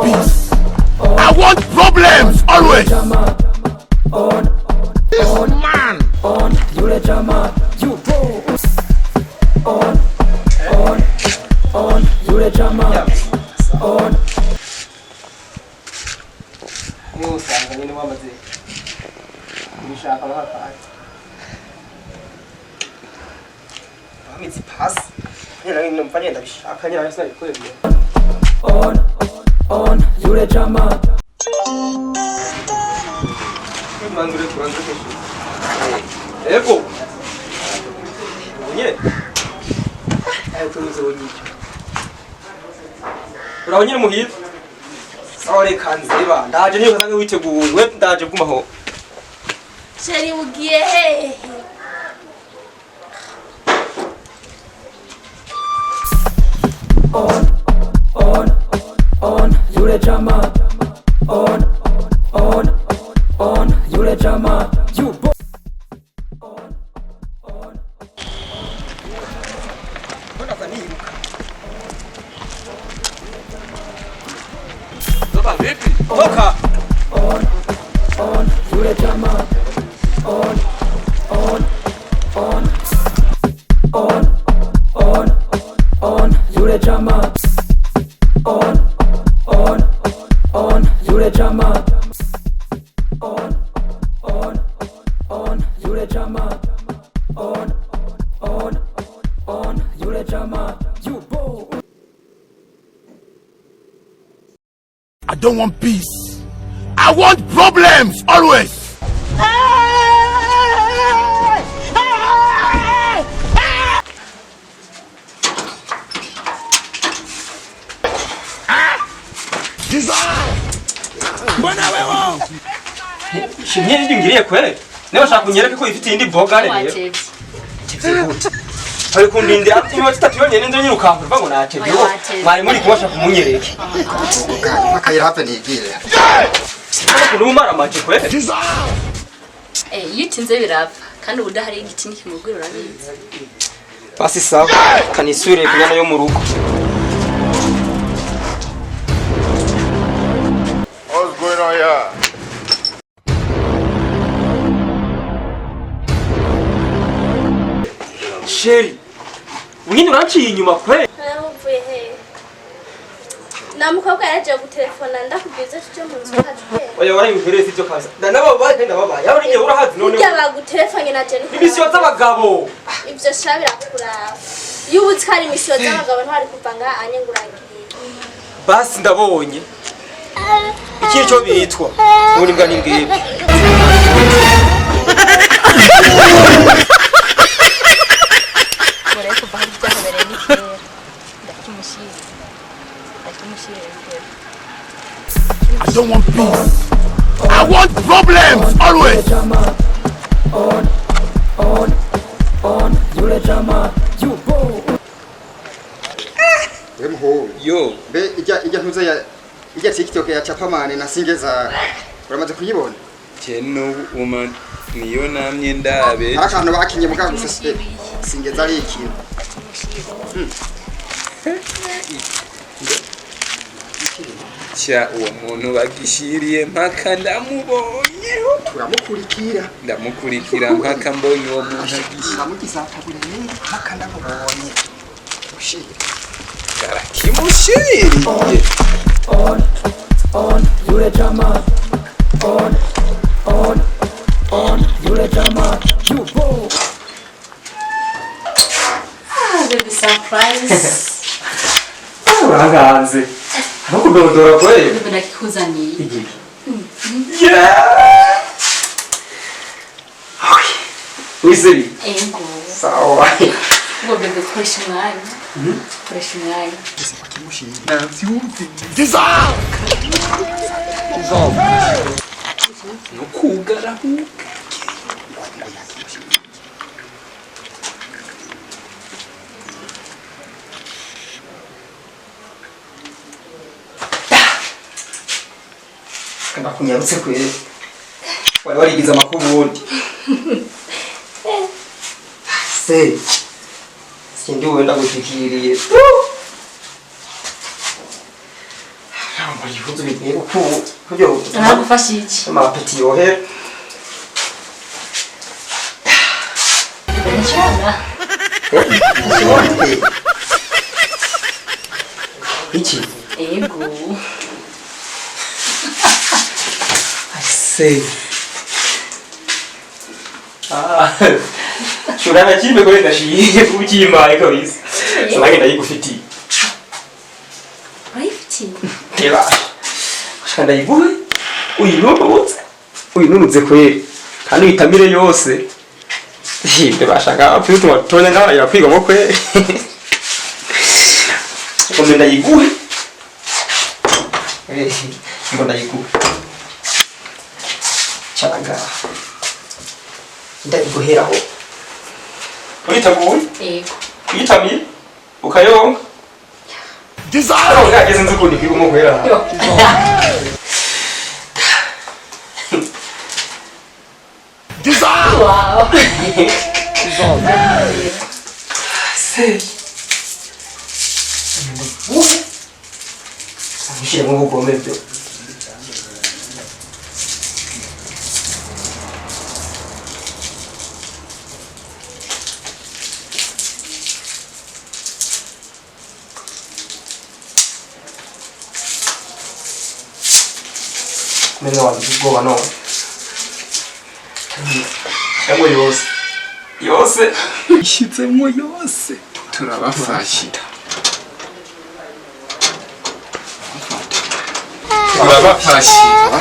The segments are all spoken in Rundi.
peace. I want problems always. This man. Yule jamaa yupo yule jamaa usanga nyine wamaze kubishaka bahakaye amitsi pass nyine mfanye ndabishaka nyine ariko bikoreye yule jamaa mandure ego nye tumize wonyine urabonyine muhira sawa reka nziba ndaje niyo kazange witeguye we ndaje bwumaho Sheri ugiye hehe yule jamaa yule jamaa yupo Nzoba vipi? Toka. yule jamaa yule jamaa yule jamaa yule jamaa yule jamaa yupo. I don't want peace. I want problems always. Mbona wewe? Shimye ngiriye kwere. Niba shaka kunyereka ko ifite indi boga rero. Hari kundinde ati niba tutatuye nende nyine ukamva ngo natebye. Mwari muri kubasha kumunyereka. Akayira hape nigire. Kurumara amaje kwere. iyo utinze birapfa kandi ubu udahari igiti nikimubwira urabizi Basi sawa kanisure kunyana yo mu rugo. What's going on here? Sheri. Wino uranciye inyuma kwere. uvuye hehe namukobwa yaje gutelefona ndakubwiza cyo mu nzu kaje Oya warayimpereza ibyo kaza. Ndanababaye ndababaye. Yaba niye urahazi none. Burya bagutelefanye na Jenny. Imisiyo z'abagabo. Ibyo shabira kuraba. Iyo ubutwari imisiyo z'abagabo ntwari kuvanga anyenguragiye. Basi ndabonye. Iki cyo bitwa. Ubu nimbwa nimbwiye. Mure kuva hari byabereye n'ikere. Ndakimushira. I don't want peace. I want problems always. yule jamaa yupo. Wemho. Yo. Be ijya ntuze ya ijya TikTok ya Chapamane na singeza. Uramaze kuyibona? Cheno woman niyo namye ndabe. Akantu bakinye muga gusa singeza ari ikintu. Cha uwo muntu bagishiriye mpaka ndamubonyeho. Ndamukurikira mpaka mbonye uwo muntu agishira. Ndamugisakagure mpaka ndamubonye. Ushira. Karakimushiriye. Yule jamaa yule jamaa yupo. Baby surprise. Uranganze. Ntukudodora kwere. Bibi nakikuzaniye. Igiki. Yeah. Okay. Wizeri. Ego. Sawa. Ngo bebe koresha umwanya. Koresha umwanya. Dissolve. No kugarahuka. Kana kunyarutse kwere. Wari warigize amakubundi. Se. Sindi wenda gushikiriye. igihugu bibera kubyo nagufasha iki amapeti yohe nshaka iki ego say shurana kimbe kore ndashiye kukimaye kabisa sanage ndayigufitiye urayifitiye Eba. Shanda ibuhe. Uyinunutse kweri. Kandi uyitamire yose. Hinde bashaka kwituma tonya ngara yakwiga mo kweri. Komenda yiguhe. Mbona yiguhe. Changa. Ndayiguheraho. Uyitaguye? ego Uyitamiye? Ukayonga? Desire! Oh, ngageze nzikundi kigumo kwera. Desire! wow Sei. Uscire mu bugome byo. Menga wabigwa no. Emo yose. Yose. Ishizemo yose turabafashira turabafashira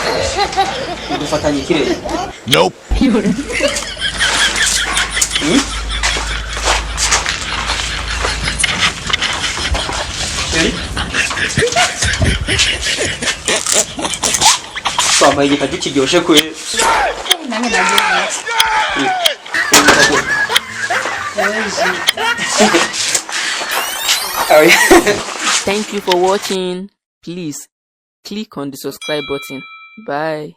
Dufatanye kirere. Nope. Twambaye igitagi kiryoshe kwe. nange nagiye Thank you for watching. Please click on the subscribe button. Bye.